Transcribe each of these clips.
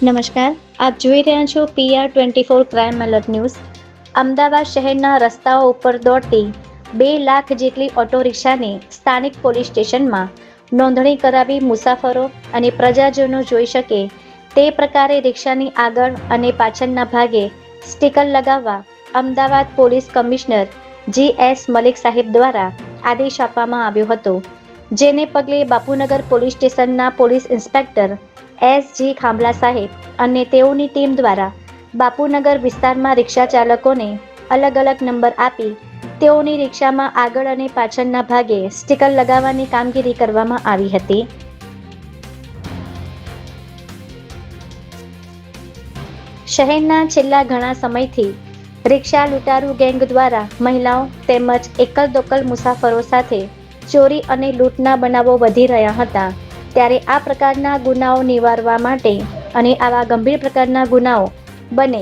નમસ્કાર, આપ જોઈ રહ્યા છો PR24 crime alert news. Ahmedabad શહેરના રસ્તાઓ ઉપર દોડતી 2 લાખ જેટલી ઓટો રિક્ષાને સ્થાનિક પોલીસ સ્ટેશનમાં નોંધણી કરાવી મુસાફરો અને પ્રજાજનો જોઈ શકે તે પ્રકારે રિક્ષાની આગળ અને પાછળના ભાગે સ્ટીકર લગાવવા Ahmedabad police commissioner GS Malik સાહેબ દ્વારા આદેશ આપવામાં આવ્યો હતો. જેને પગલે બાપુનગર પોલીસ સ્ટેશનના પોલીસ ઇન્સ્પેક્ટર SG ખાંભલા સાહેબ અને તેઓની ટીમ દ્વારા બાપુનગર વિસ્તારમાં રિક્ષા ચાલકોને અલગ અલગ નંબર આપી તેઓની રિક્ષામાં આગળ અને પાછળના ભાગે સ્ટીકર લગાવવાની કામગીરી કરવામાં આવી હતી. શહેરના છેલ્લા ઘણા સમયથી રિક્ષા લૂંટારૂ ગેંગ દ્વારા મહિલાઓ તેમજ એકલ દોકલ મુસાફરો સાથે ચોરી અને લૂંટના બનાવો વધી રહ્યા હતા. ત્યારે આ પ્રકારના ગુનાઓ નિવારવા માટે અને આવા ગંભીર પ્રકારના ગુનાઓ બને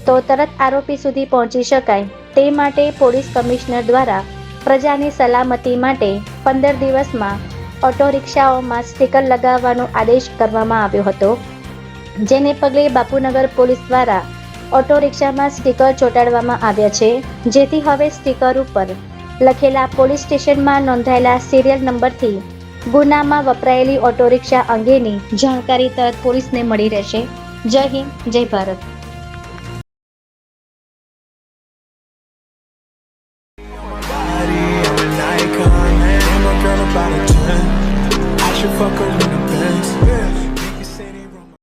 તો તરત આરોપી સુધી પહોંચી શકાય તે માટે પોલીસ કમિશનર દ્વારા પ્રજાની સલામતી માટે 15 દિવસમાં ઓટો રિક્ષાઓમાં સ્ટીકર લગાવવાનો આદેશ કરવામાં આવ્યો હતો. જેને પગલે બાપુનગર પોલીસ દ્વારા ઓટો રિક્ષામાં સ્ટીકર ચોંટાડવામાં આવ્યા છે, જેથી હવે સ્ટીકર ઉપર લખેલા પોલીસ સ્ટેશનમાં નોંધાયેલા સિરિયલ નંબરથી ગુનામાં વપરાયેલી ઓટો રિક્ષા અંગેની જાણકારી તરત પોલીસને મળી રહેશે. જય હિન્દ, જય ભારત.